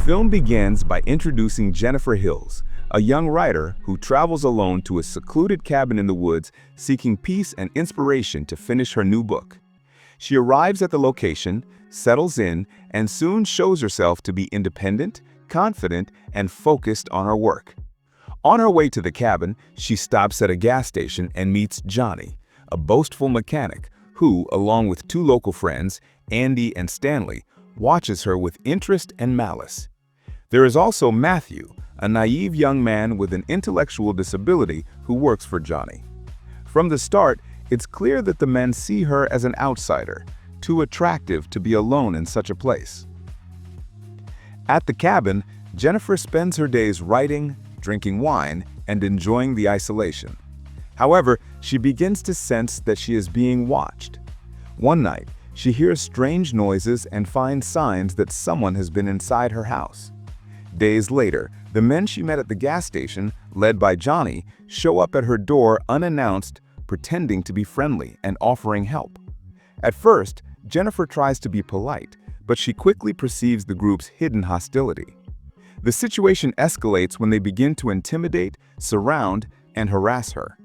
film begins by introducing Jennifer Hills, a young writer who travels alone to a secluded cabin in the woods seeking peace and inspiration to finish her new book. She arrives at the location, settles in, and soon shows herself to be independent, confident, and focused on her work. On her way to the cabin, she stops at a gas station and meets Johnny, a boastful mechanic who, along with two local friends, Andy and Stanley, watches her with interest and malice. There is also Matthew, a naive young man with an intellectual disability who works for Johnny. From the start, it's clear that the men see her as an outsider, too attractive to be alone in such a place. At the cabin, Jennifer spends her days writing, drinking wine, and enjoying the isolation. However, she begins to sense that she is being watched. One night, she hears strange noises and finds signs that someone has been inside her house. Days later, the men she met at the gas station, led by Johnny, show up at her door unannounced, pretending to be friendly and offering help. At first, Jennifer tries to be polite, but she quickly perceives the group's hidden hostility. The situation escalates when they begin to intimidate, surround, and harass her.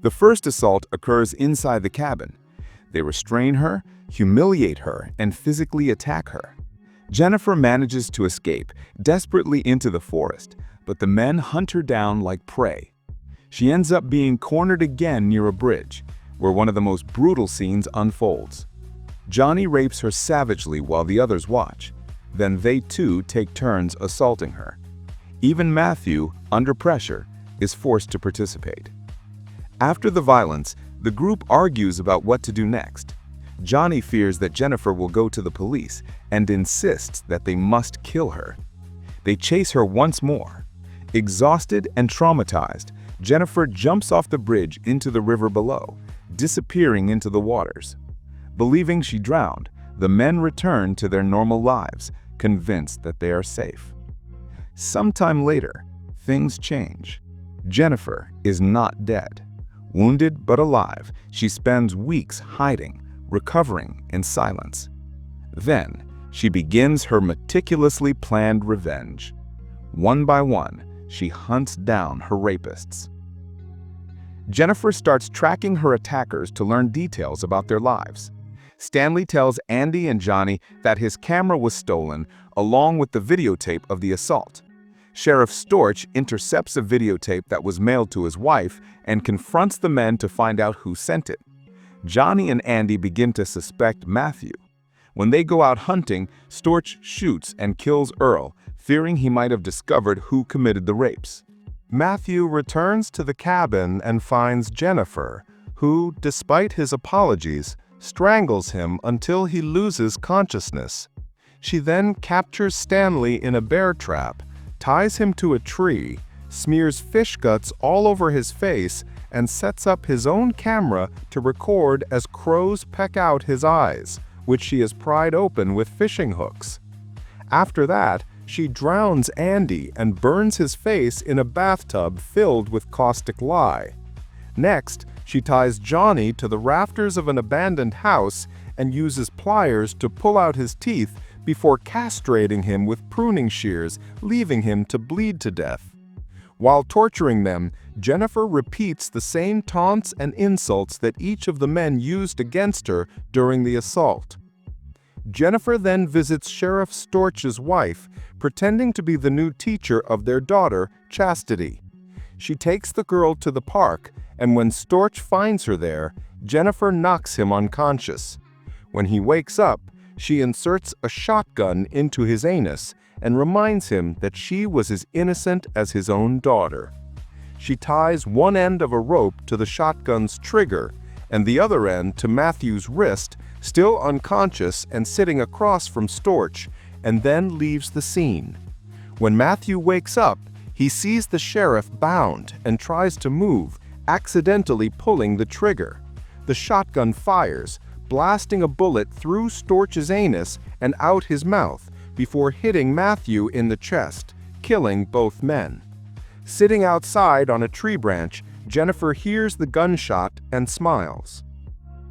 The first assault occurs inside the cabin. They restrain her, humiliate her, and physically attack her. Jennifer manages to escape, desperately into the forest, but the men hunt her down like prey. She ends up being cornered again near a bridge, where one of the most brutal scenes unfolds. Johnny rapes her savagely while the others watch. Then they too take turns assaulting her. Even Matthew, under pressure, is forced to participate. After the violence, the group argues about what to do next. Johnny fears that Jennifer will go to the police and insists that they must kill her. They chase her once more. Exhausted and traumatized, Jennifer jumps off the bridge into the river below, disappearing into the waters. Believing she drowned, the men return to their normal lives, convinced that they are safe. Sometime later, things change. Jennifer is not dead. Wounded but alive, she spends weeks hiding, recovering in silence. Then, she begins her meticulously planned revenge. One by one, she hunts down her rapists. Jennifer starts tracking her attackers to learn details about their lives. Stanley tells Andy and Johnny that his camera was stolen, along with the videotape of the assault. Sheriff Storch intercepts a videotape that was mailed to his wife and confronts the men to find out who sent it. Johnny and Andy begin to suspect Matthew. When they go out hunting, Storch shoots and kills Earl, fearing he might have discovered who committed the rapes. Matthew returns to the cabin and finds Jennifer, who, despite his apologies, strangles him until he loses consciousness. She then captures Stanley in a bear trap, ties him to a tree, smears fish guts all over his face, and sets up his own camera to record as crows peck out his eyes, which she has pried open with fishing hooks. After that, she drowns Andy and burns his face in a bathtub filled with caustic lye. Next, she ties Johnny to the rafters of an abandoned house and uses pliers to pull out his teeth before castrating him with pruning shears, leaving him to bleed to death. While torturing them, Jennifer repeats the same taunts and insults that each of the men used against her during the assault. Jennifer then visits Sheriff Storch's wife, pretending to be the new teacher of their daughter, Chastity. She takes the girl to the park, and when Storch finds her there, Jennifer knocks him unconscious. When he wakes up, she inserts a shotgun into his anus and reminds him that she was as innocent as his own daughter. She ties one end of a rope to the shotgun's trigger and the other end to Matthew's wrist, still unconscious and sitting across from Storch, and then leaves the scene. When Matthew wakes up, he sees the sheriff bound and tries to move, accidentally pulling the trigger. The shotgun fires, blasting a bullet through Storch's anus and out his mouth before hitting Matthew in the chest, killing both men. Sitting outside on a tree branch, Jennifer hears the gunshot and smiles.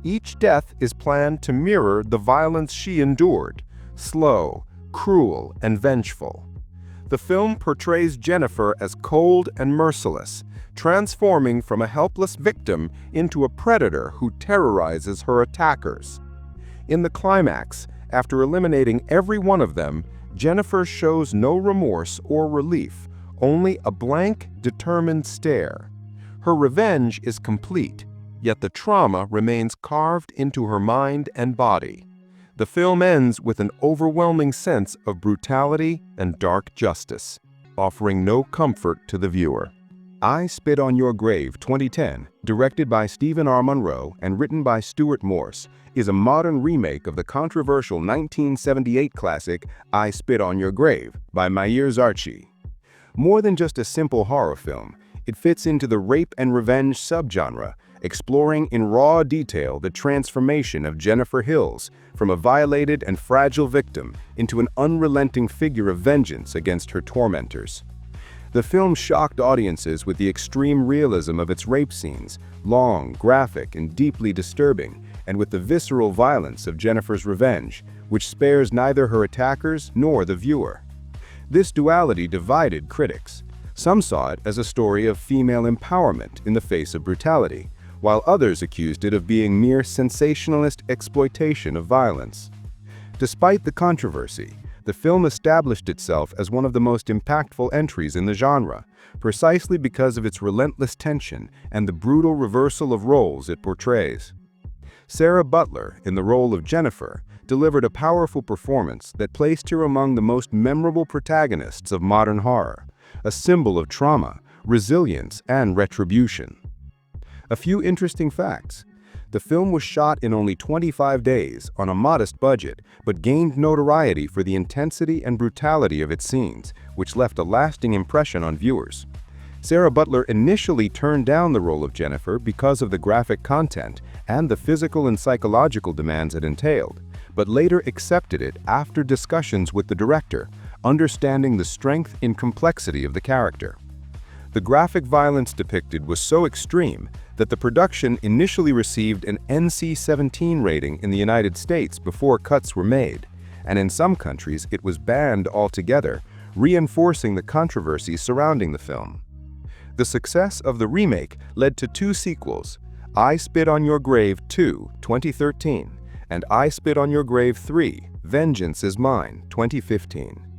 Each death is planned to mirror the violence she endured, slow, cruel, and vengeful. The film portrays Jennifer as cold and merciless, transforming from a helpless victim into a predator who terrorizes her attackers. In the climax, after eliminating every one of them, Jennifer shows no remorse or relief, only a blank, determined stare. Her revenge is complete, yet the trauma remains carved into her mind and body. The film ends with an overwhelming sense of brutality and dark justice, offering no comfort to the viewer. I Spit on Your Grave 2010, directed by Stephen R. Monroe and written by Stuart Morse, is a modern remake of the controversial 1978 classic I Spit on Your Grave by Myers Archie. More than just a simple horror film, it fits into the rape and revenge subgenre, exploring in raw detail the transformation of Jennifer Hills from a violated and fragile victim into an unrelenting figure of vengeance against her tormentors. The film shocked audiences with the extreme realism of its rape scenes, long, graphic, and deeply disturbing, and with the visceral violence of Jennifer's revenge, which spares neither her attackers nor the viewer. This duality divided critics. Some saw it as a story of female empowerment in the face of brutality, while others accused it of being mere sensationalist exploitation of violence. Despite the controversy, the film established itself as one of the most impactful entries in the genre, precisely because of its relentless tension and the brutal reversal of roles it portrays. Sarah Butler, in the role of Jennifer, delivered a powerful performance that placed her among the most memorable protagonists of modern horror, a symbol of trauma, resilience, and retribution. A few interesting facts. The film was shot in only 25 days on a modest budget, but gained notoriety for the intensity and brutality of its scenes, which left a lasting impression on viewers. Sarah Butler initially turned down the role of Jennifer because of the graphic content and the physical and psychological demands it entailed, but later accepted it after discussions with the director, understanding the strength and complexity of the character. The graphic violence depicted was so extreme that the production initially received an NC-17 rating in the United States before cuts were made, and in some countries it was banned altogether, reinforcing the controversy surrounding the film. The success of the remake led to two sequels, I Spit on Your Grave 2, 2013, and I Spit on Your Grave 3, Vengeance is Mine, 2015.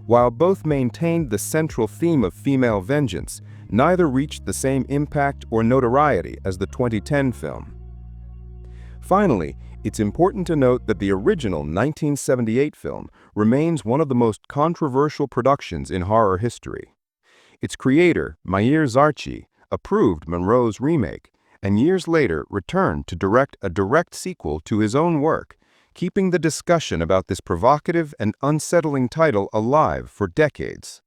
While both maintained the central theme of female vengeance, neither reached the same impact or notoriety as the 2010 film. Finally, it's important to note that the original 1978 film remains one of the most controversial productions in horror history. Its creator, Myers Archie, approved Monroe's remake, and years later returned to direct a direct sequel to his own work, keeping the discussion about this provocative and unsettling title alive for decades.